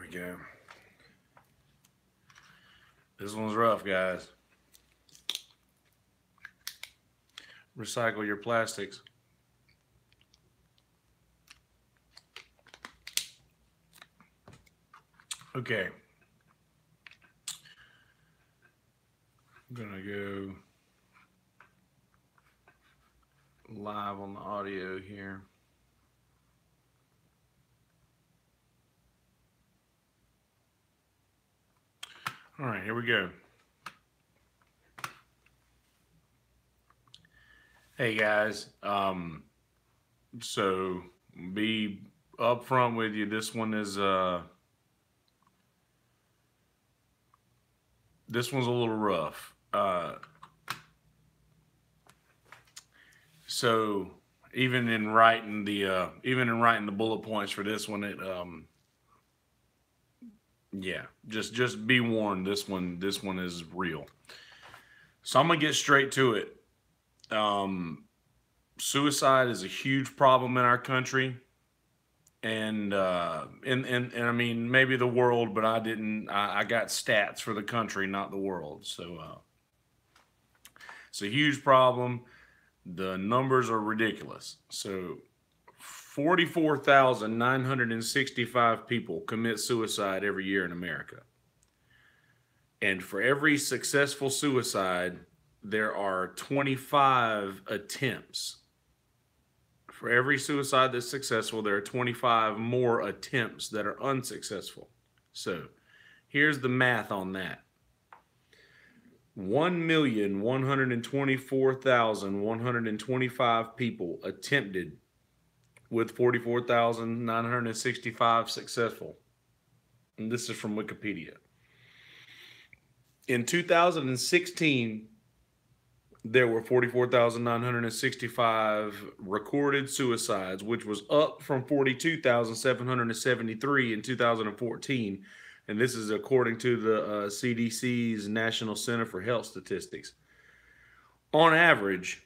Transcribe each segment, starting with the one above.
we go. This one's rough, guys. Recycle your plastics. Okay. I'm gonna go live on the audio here. All right, here we go. Hey guys, so be upfront with you. This one's a little rough. So even in writing the bullet points for this one, yeah, just be warned. This one is real. So I'm gonna get straight to it. Suicide is a huge problem in our country, and I mean maybe the world, but I got stats for the country, not the world. So it's a huge problem. The numbers are ridiculous. So 44,965 people commit suicide every year in America. And for every successful suicide, there are 25 attempts. For every suicide that's successful, there are 25 more attempts that are unsuccessful. So here's the math on that. 1,124,125 people attempted with 44,965 successful. And this is from Wikipedia. In 2016, there were 44,965 recorded suicides, which was up from 42,773 in 2014. And this is according to the CDC's National Center for Health Statistics. On average,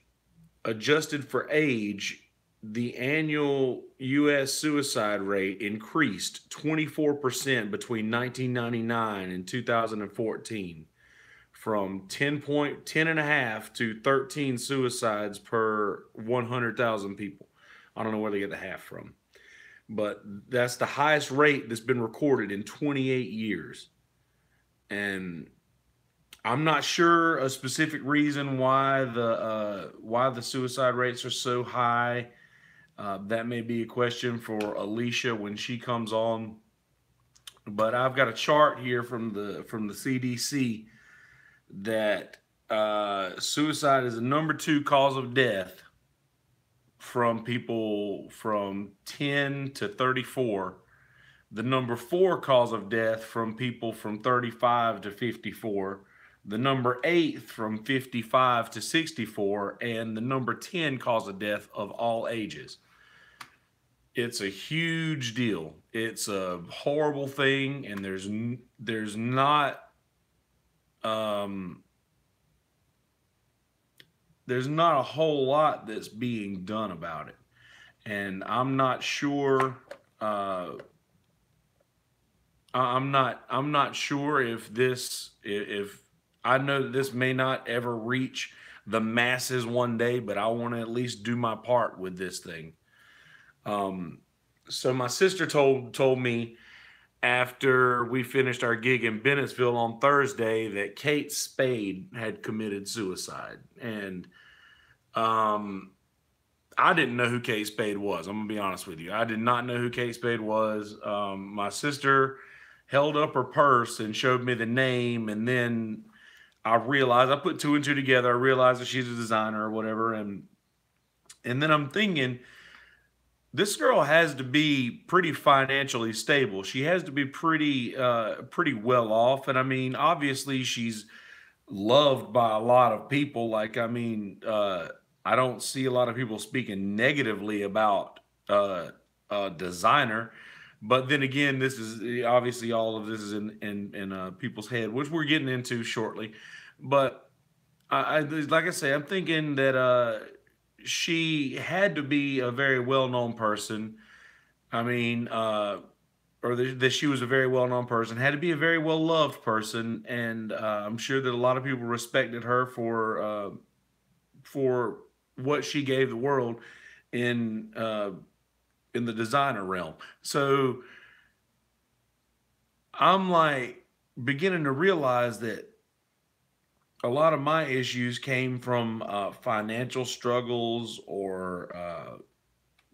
adjusted for age, the annual U.S. suicide rate increased 24% between 1999 and 2014, from 10.5 to 13 suicides per 100,000 people. I don't know where they get the half from, but that's the highest rate that's been recorded in 28 years. And I'm not sure a specific reason why the suicide rates are so high. That may be a question for Alicia when she comes on. But I've got a chart here from the CDC that suicide is the number 2 cause of death from people from 10 to 34. The number 4 cause of death from people from 35 to 54. The number 8 from 55 to 64, and the number 10 cause of death of all ages. It's a huge deal. It's a horrible thing, and there's not a whole lot that's being done about it. And I'm not sure I'm not sure if I know that this may not ever reach the masses one day, but I want to at least do my part with this thing. So my sister told me after we finished our gig in Bennettsville on Thursday that Kate Spade had committed suicide. And I didn't know who Kate Spade was. I'm gonna be honest with you. I did not know who Kate Spade was. My sister held up her purse and showed me the name, and then I realized, I put 2 and 2 together. I realized that she's a designer or whatever, and then I'm thinking, this girl has to be pretty financially stable. She has to be pretty well off, and I mean, obviously, she's loved by a lot of people. Like, I mean, I don't see a lot of people speaking negatively about a designer. But then again, this is obviously, all of this is in people's head, which we're getting into shortly. But like I say, I'm thinking that she had to be a very well-known person. I mean, or that she was a very well-known person, had to be a very well-loved person, and I'm sure that a lot of people respected her for what she gave the world in uh, in the designer realm. So I'm like beginning to realize that a lot of my issues came from financial struggles or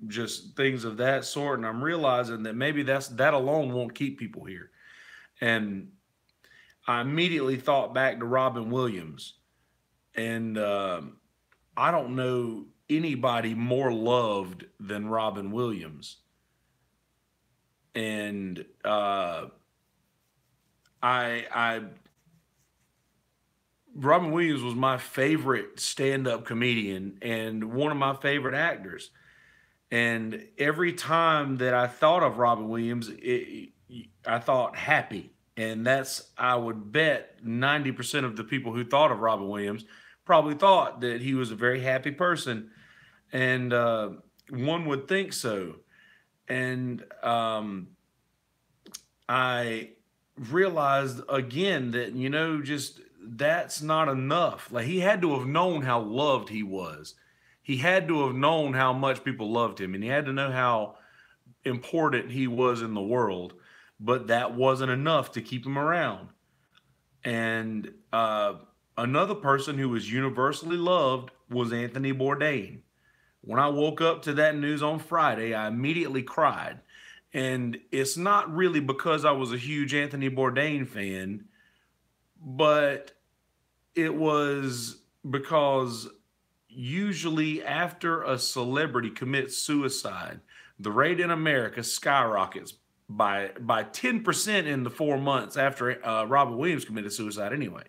just things of that sort, and I'm realizing that maybe that alone won't keep people here. And I immediately thought back to Robin Williams, and I don't know anybody more loved than Robin Williams. And I Robin Williams was my favorite stand-up comedian and one of my favorite actors. And every time that I thought of Robin Williams, I thought happy. And that's, I would bet 90% of the people who thought of Robin Williams probably thought that he was a very happy person. And one would think so. And I realized again that, just that's not enough. Like, he had to have known how loved he was. He had to have known how much people loved him, and he had to know how important he was in the world. But that wasn't enough to keep him around. And another person who was universally loved was Anthony Bourdain. When I woke up to that news on Friday, I immediately cried. And it's not really because I was a huge Anthony Bourdain fan, but it was because usually after a celebrity commits suicide, the rate in America skyrockets by 10% in the 4 months after Robin Williams committed suicide anyway.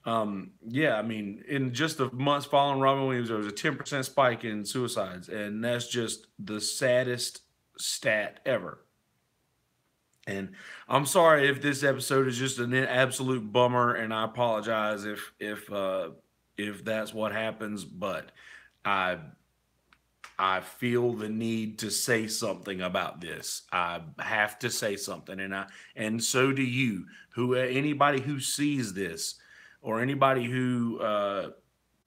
Yeah, I mean, in just the months following Robin Williams, there was a 10% spike in suicides, and that's just the saddest stat ever. And I'm sorry if this episode is just an absolute bummer, and I apologize if that's what happens, but I I feel the need to say something about this. I have to say something, and so do you. Who Anybody who sees this, or anybody who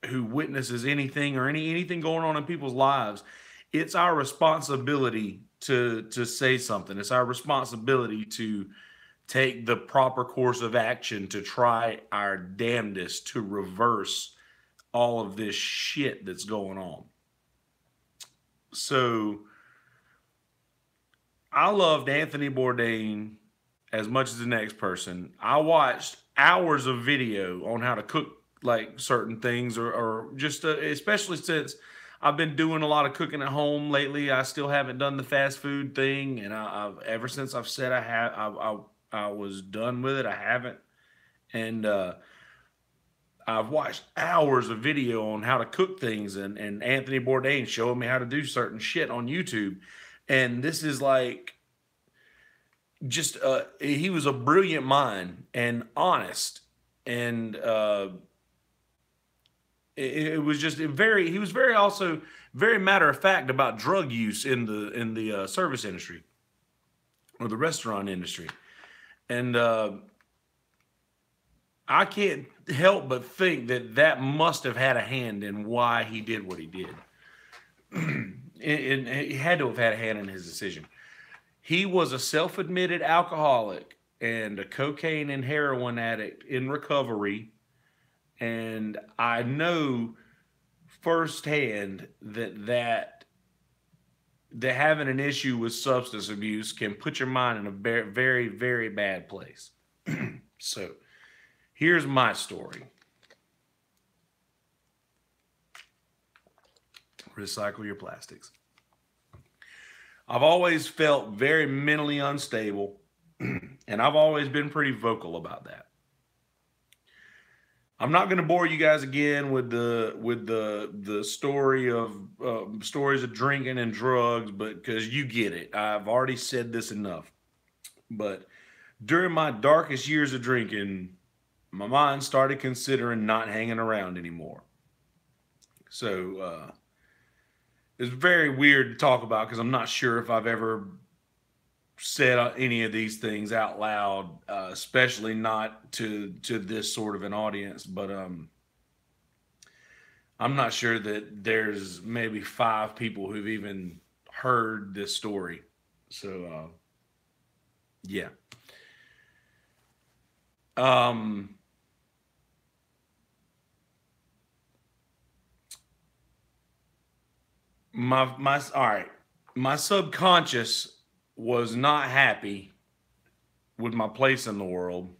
witnesses anything or anything going on in people's lives, it's our responsibility to say something. It's our responsibility to take the proper course of action to try our damnedest to reverse all of this shit that's going on. So I loved Anthony Bourdain as much as the next person. I watched hours of video on how to cook like certain things, or just especially since I've been doing a lot of cooking at home lately. I still haven't done the fast food thing, and I've ever since I've said I was done with it, I haven't. And I've watched hours of video on how to cook things, and Anthony Bourdain showing me how to do certain shit on YouTube. And this is like just he was a brilliant mind and honest, and it was just he was very also very matter of fact about drug use in the service industry or the restaurant industry. And I can't help but think that must have had a hand in why he did what he did. And he had to have had a hand in his decision. He was a self-admitted alcoholic and a cocaine and heroin addict in recovery. And I know firsthand that having an issue with substance abuse can put your mind in a very, very, very bad place. So here's my story. Recycle your plastics. I've always felt very mentally unstable, and I've always been pretty vocal about that. I'm not going to bore you guys again with the story of stories of drinking and drugs, but because you get it, I've already said this enough. But during my darkest years of drinking, my mind started considering not hanging around anymore. So it's very weird to talk about because I'm not sure if I've ever said any of these things out loud, especially not to this sort of an audience. But I'm not sure that there's maybe 5 people who've even heard this story. So yeah. Um, my all right. My subconscious was not happy with my place in the world,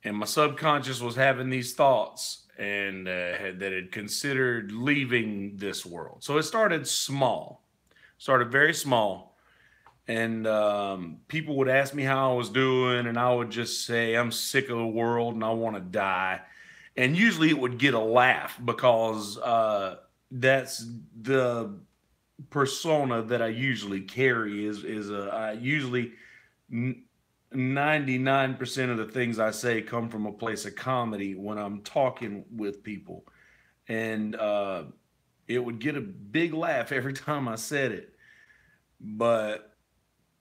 and my subconscious was having these thoughts and that had considered leaving this world. So it started small, started very small, and people would ask me how I was doing, and I would just say I'm sick of the world and I want to die. And usually it would get a laugh because that's the persona that I usually carry. Is I usually 99% of the things I say come from a place of comedy when I'm talking with people, and it would get a big laugh every time I said it, but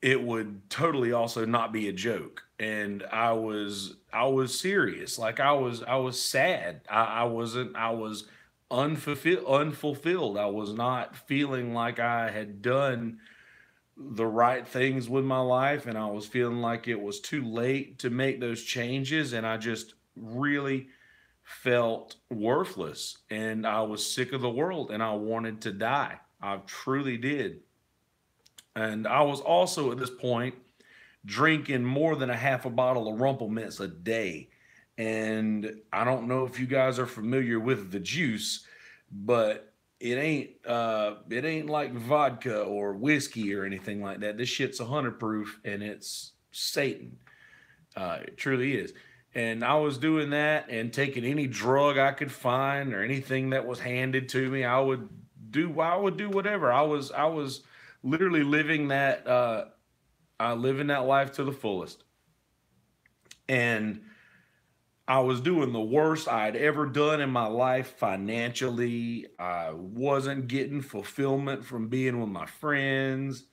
it would totally also not be a joke. And I was serious. Like I was sad. I wasn't. I was unfulfilled. I was not feeling like I had done the right things with my life, and I was feeling like it was too late to make those changes, and I just really felt worthless, and I was sick of the world, and I wanted to die. I truly did. And I was also at this point drinking more than a half a bottle of Rumple Mints a day. And I don't know if you guys are familiar with the juice, but it ain't like vodka or whiskey or anything like that. This shit's 100 proof and it's Satan. It truly is. And I was doing that and taking any drug I could find or anything that was handed to me. I would do whatever. I was literally living that life to the fullest. And I was doing the worst I'd ever done in my life financially. I wasn't getting fulfillment from being with my friends.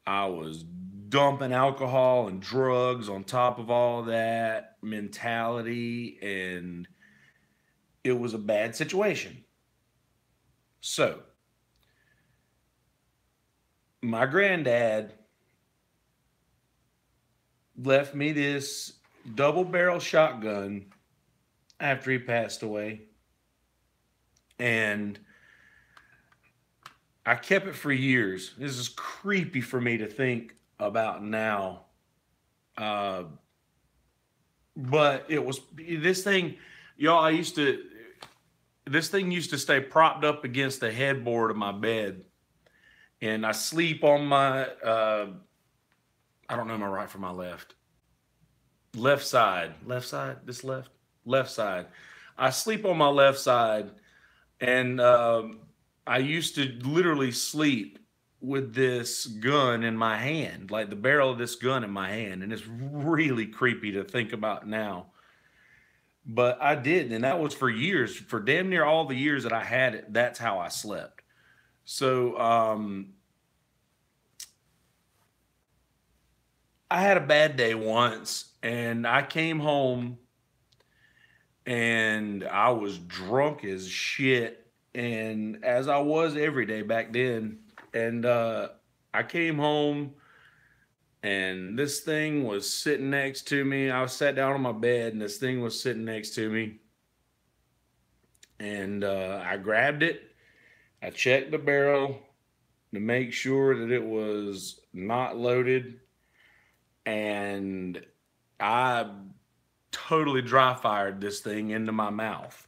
I was dumping alcohol and drugs on top of all that mentality, and it was a bad situation. So, my granddad left me this double barrel shotgun after he passed away, and I kept it for years. This is creepy for me to think about now. Uh, but it was this thing, y'all. This thing used to stay propped up against the headboard of my bed, and I sleep on my, I don't know my right from my left. Left side. Left side? This left? Left side. I sleep on my left side, and I used to literally sleep with this gun in my hand, like the barrel of this gun in my hand, and it's really creepy to think about now. But I did, and that was for years, for damn near all the years that I had it. That's how I slept. So I had a bad day once, and I came home and I was drunk as shit, and as I was every day back then. And I came home, and this thing was sitting next to me. I was sat down on my bed, and this thing was sitting next to me, and I grabbed it. I checked the barrel to make sure that it was not loaded, and I totally dry fired this thing into my mouth.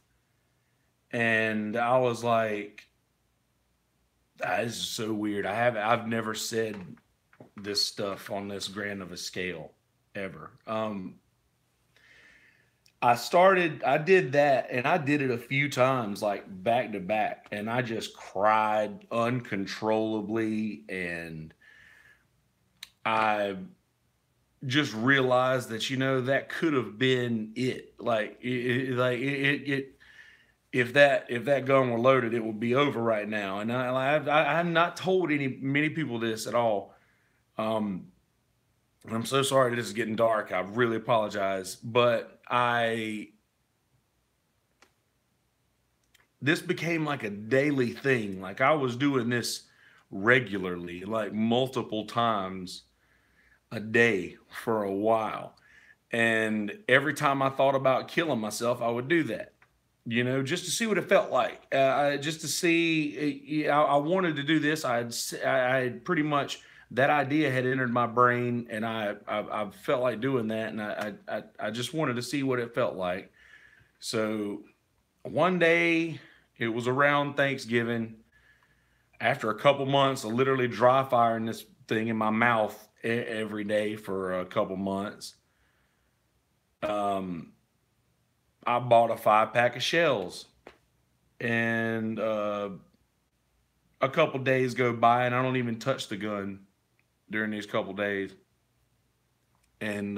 And I was like, "Ah, this is so weird. I've never said this stuff on this grand of a scale ever." I did that, and I did it a few times, like back to back, and I just cried uncontrollably, and I just realized that that could have been it. Like it if that gun were loaded, it would be over right now. And I have not told many people this at all. Um, and I'm so sorry this is getting dark. I really apologize, but I this became like a daily thing. Like I was doing this regularly, like multiple times a day for a while. And every time I thought about killing myself, I would do that, just to see what it felt like. Just to see, I wanted to do this. I had pretty much that idea had entered my brain, and I felt like doing that, and I just wanted to see what it felt like. So one day, it was around Thanksgiving. After a couple months of literally dry firing this thing in my mouth every day for a couple months, um, I bought a 5 pack of shells, and a couple days go by, and I don't even touch the gun during these couple days, and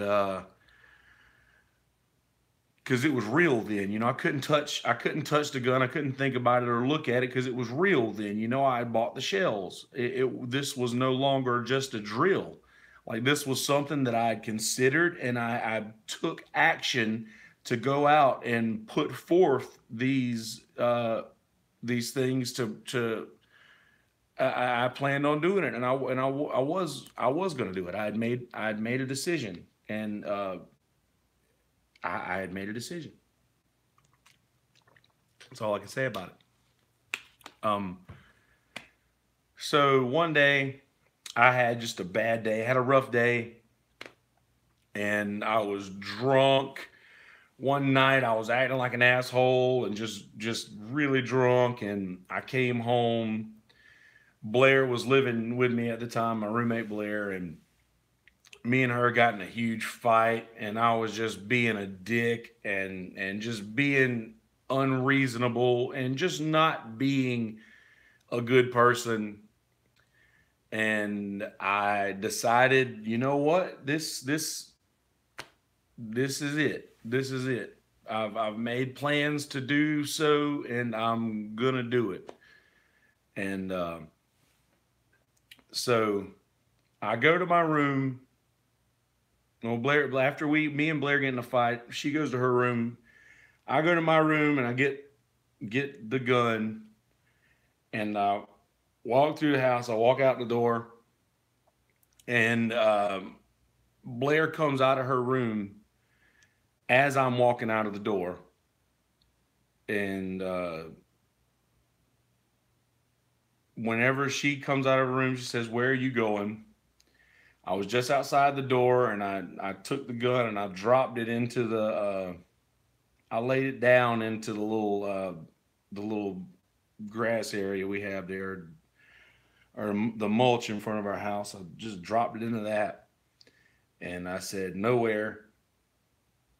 because it was real then, I couldn't touch the gun, I couldn't think about it or look at it because it was real then. I had bought the shells. This was no longer just a drill. Like this was something that I had considered, and I took action to go out and put forth these things to I planned on doing it, and I was going to do it. I had made a decision, and I had made a decision. That's all I can say about it. Um, so one day I had just a bad day, I had a rough day, and I was drunk. One night I was acting like an asshole and just really drunk, and I came home. Blair was living with me at the time, my roommate Blair, and me and her got in a huge fight, and I was just being a dick and just being unreasonable and just not being a good person. And I decided, you know what? This is it. This is it. I've made plans to do so, and I'm gonna do it. And so I go to my room. Well, Blair, after me and Blair get in a fight, she goes to her room. I go to my room and I get the gun, and I walk through the house. I walk out the door, and Blair comes out of her room as I'm walking out of the door, and whenever she comes out of her room, she says, "Where are you going?" I was just outside the door, and I took the gun and I dropped it into I laid it down into the little grass area we have there, or the mulch in front of our house. I just dropped it into that, and I said, "Nowhere."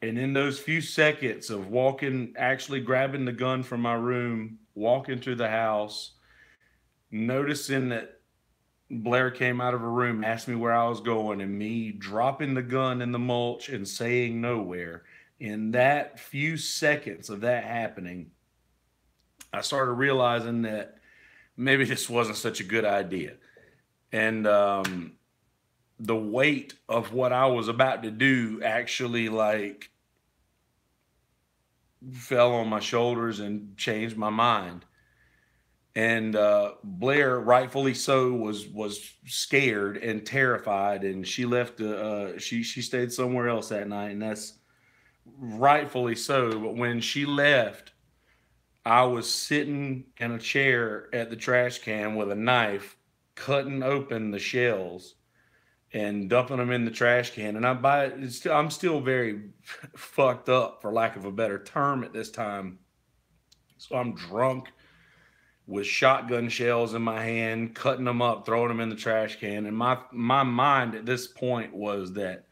And in those few seconds of walking, actually grabbing the gun from my room, walking through the house, noticing that Blair came out of her room, asked me where I was going, and me dropping the gun in the mulch and saying nowhere. In that few seconds of that happening, I started realizing that maybe this wasn't such a good idea. And the weight of what I was about to do actually like fell on my shoulders and changed my mind. And Blair, rightfully so, was scared and terrified, and she left. She stayed somewhere else that night, and that's rightfully so. But when she left, I was sitting in a chair at the trash can with a knife, cutting open the shells and dumping them in the trash can. And I'm still very fucked up, for lack of a better term, at this time. So I'm drunk with shotgun shells in my hand, cutting them up, throwing them in the trash can. And my mind at this point was that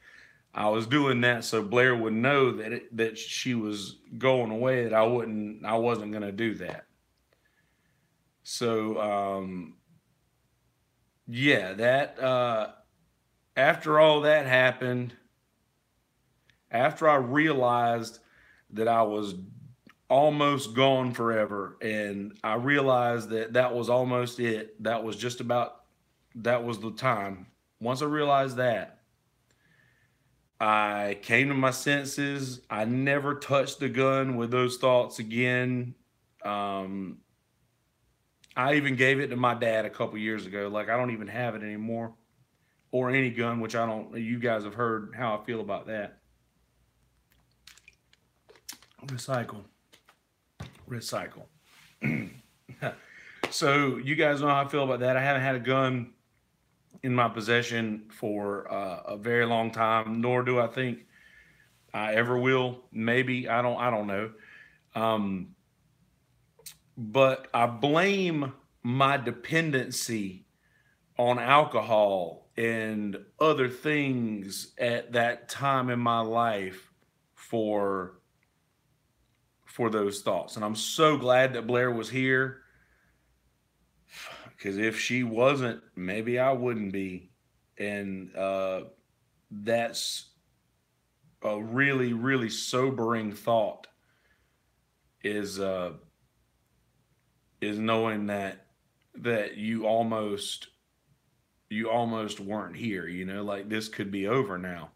I was doing that so Blair would know that she was going away, that I wasn't going to do that. So yeah, that after all that happened, after I realized that I was almost gone forever, and I realized that that was almost it. That was just about, that was the time. Once I realized that, I came to my senses. I never touched the gun with those thoughts again. Um, I even gave it to my dad a couple years ago. Like, I don't even have it anymore, or any gun, which I don't. You guys have heard how I feel about that. Recycle, recycle. So you guys know how I feel about that. I haven't had a gun in my possession for a very long time, nor do I think I ever will. Maybe I don't. I don't know. Um, but I blame my dependency on alcohol and other things at that time in my life for those thoughts. And I'm so glad that Blair was here, because if she wasn't, maybe I wouldn't be. And that's a really, really sobering thought, is knowing that you almost weren't here, like this could be over now.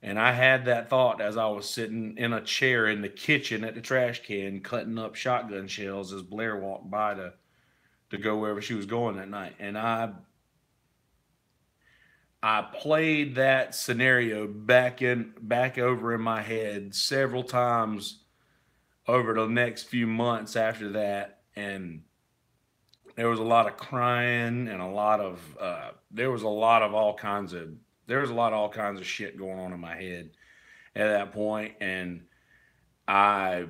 And I had that thought as I was sitting in a chair in the kitchen at the trash can cutting up shotgun shells as Blair walked by to go wherever she was going that night. And I played that scenario back over in my head several times over the next few months after that. And there was a lot of crying and a lot of there was a lot of all kinds of there was a lot of all kinds of shit going on in my head at that point. And I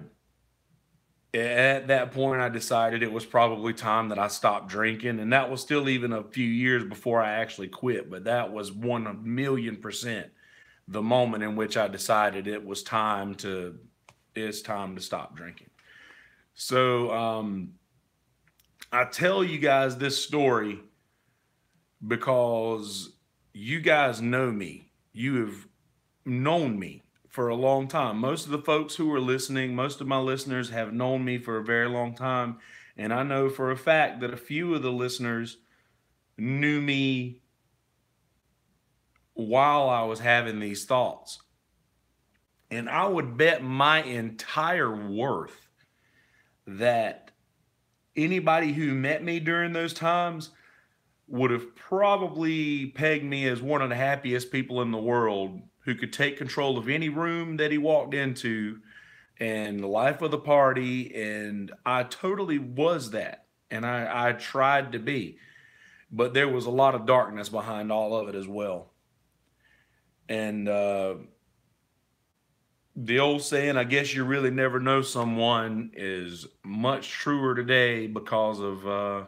at that point I decided it was probably time that I stopped drinking. And that was still even a few years before I actually quit, but that was 1,000,000% the moment in which I decided it's time to stop drinking. So I tell you guys this story because you guys know me. You have known me for a long time. Most of the folks who are listening, most of my listeners have known me for a very long time. And I know for a fact that a few of the listeners knew me while I was having these thoughts. And I would bet my entire worth that anybody who met me during those times would have probably pegged me as one of the happiest people in the world, who could take control of any room that he walked into and the life of the party. And I totally was that. And I tried to be. But there was a lot of darkness behind all of it as well. And the old saying, I guess you really never know someone, is much truer today because of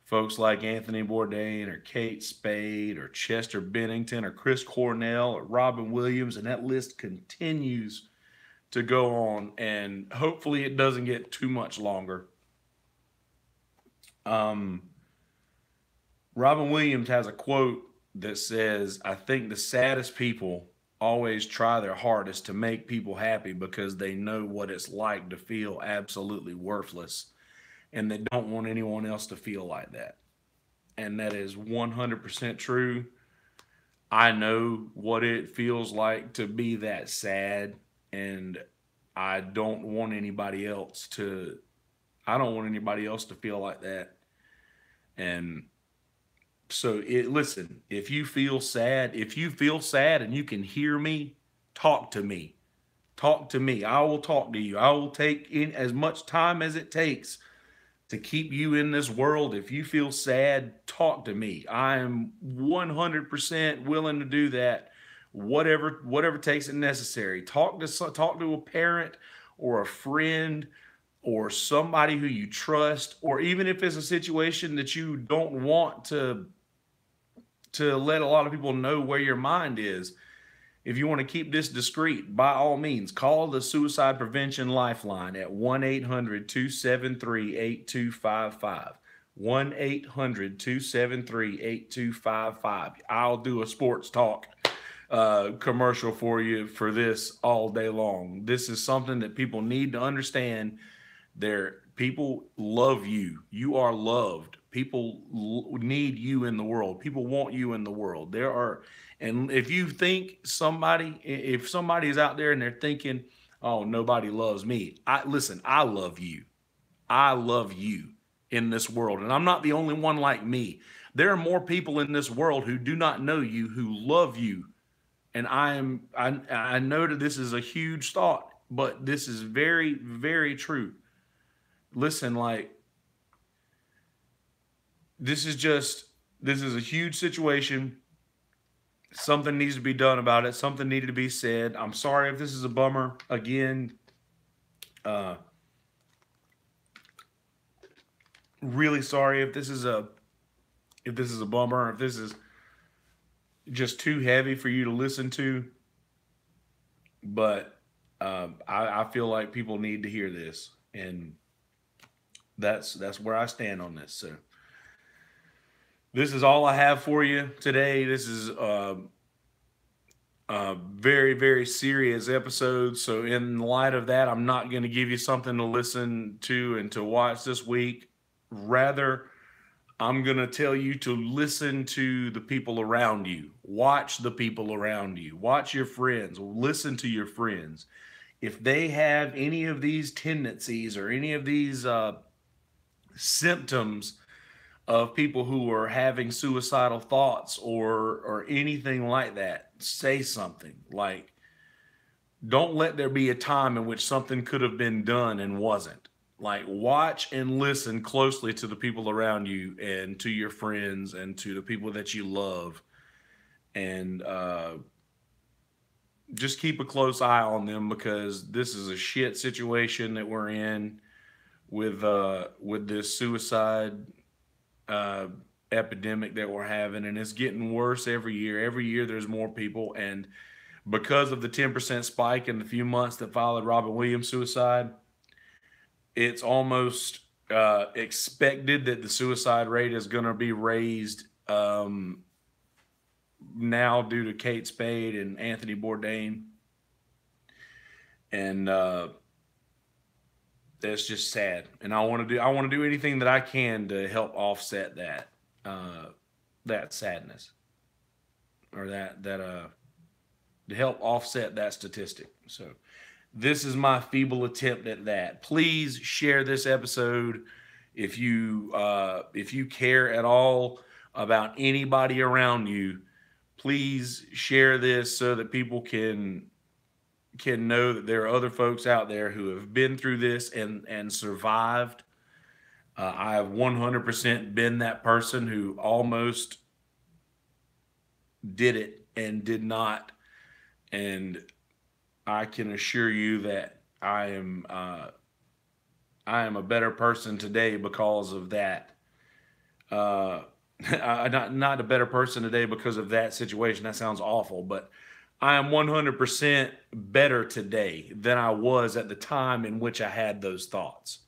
folks like Anthony Bourdain or Kate Spade or Chester Bennington or Chris Cornell or Robin Williams. And that list continues to go on. And hopefully it doesn't get too much longer. Robin Williams has a quote that says, I think the saddest people always try their hardest to make people happy because they know what it's like to feel absolutely worthless, and they don't want anyone else to feel like that. And that is 100% true. I know what it feels like to be that sad, and I don't want anybody else to feel like that. And so listen, if you feel sad and you can hear me, talk to me. Talk to me. I will talk to you. I will take in as much time as it takes to keep you in this world. If you feel sad, talk to me. I am 100% willing to do that. Whatever takes it necessary. Talk to a parent or a friend or somebody who you trust, or even if it's a situation that you don't want to let a lot of people know where your mind is. If you want to keep this discreet, by all means, call the Suicide Prevention Lifeline at 1-800-273-8255. 1-800-273-8255. I'll do a sports talk commercial for you for this all day long. This is something that people need to understand. People love you. You are loved. People need you in the world. People want you in the world. And if you think if somebody is out there and they're thinking, "Oh, nobody loves me," listen. I love you. I love you in this world, and I'm not the only one like me. There are more people in this world who do not know you who love you, and I know that this is a huge thought, but this is very, very true. Listen, like, this is just this is a huge situation. Something needs to be done about it. Something needed to be said. I'm sorry if this is a bummer. Again, uh, really sorry if this is a bummer. If this is just too heavy for you to listen to, but I feel like people need to hear this, and that's where I stand on this. So this is all I have for you today. This is a very, very serious episode. So in light of that, I'm not going to give you something to listen to and to watch this week. Rather, I'm going to tell you to listen to the people around you. Watch the people around you. Watch your friends. Listen to your friends. If they have any of these tendencies or any of these symptoms of people who are having suicidal thoughts or anything like that, say something. Like, don't let there be a time in which something could have been done and wasn't. Like, watch and listen closely to the people around you and to your friends and to the people that you love, and just keep a close eye on them, because this is a shit situation that we're in with this suicide uh, epidemic that we're having, and it's getting worse every year. Every year there's more people, and because of the 10% spike in the few months that followed Robin Williams' suicide, it's almost expected that the suicide rate is going to be raised now due to Kate Spade and Anthony Bourdain, and that's just sad. And I want to do anything that I can to help offset that sadness, or that to help offset that statistic. So this is my feeble attempt at that. Please share this episode if you care at all about anybody around you. Please share this so that people can know that there are other folks out there who have been through this and survived. I have 100% been that person who almost did it and did not, and I can assure you that I am a better person today because of that. Not a better person today because of that situation. That sounds awful, but I am 100% better today than I was at the time in which I had those thoughts.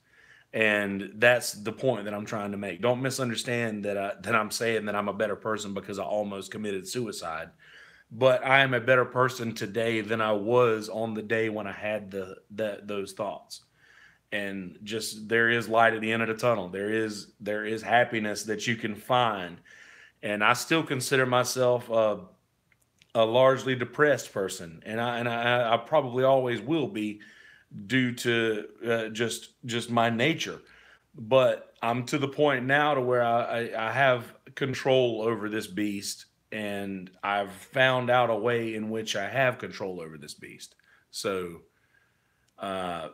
And that's the point that I'm trying to make. Don't misunderstand that I'm saying that I'm a better person because I almost committed suicide. But I am a better person today than I was on the day when I had those thoughts. And just, there is light at the end of the tunnel. There is happiness that you can find. And I still consider myself a largely depressed person, and I probably always will be, due to just my nature. But I'm to the point now to where I have control over this beast, and I've found out a way in which I have control over this beast. So uh,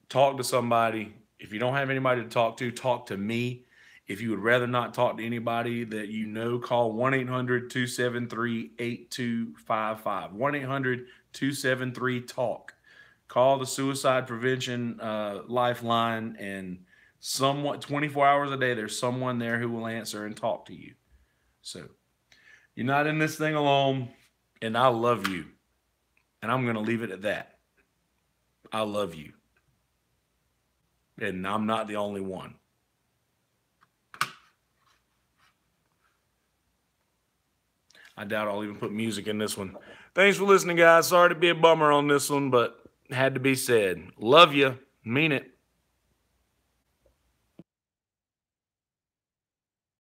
talk to somebody. If you don't have anybody to talk to me. If you would rather not talk to anybody that you know, call 1-800-273-8255. 1-800-273-TALK. Call the suicide prevention lifeline, and somewhat 24 hours a day, there's someone there who will answer and talk to you. So you're not in this thing alone, and I love you. And I'm going to leave it at that. I love you. And I'm not the only one. I doubt I'll even put music in this one. Thanks for listening, guys. Sorry to be a bummer on this one, but had to be said. Love you. Mean it.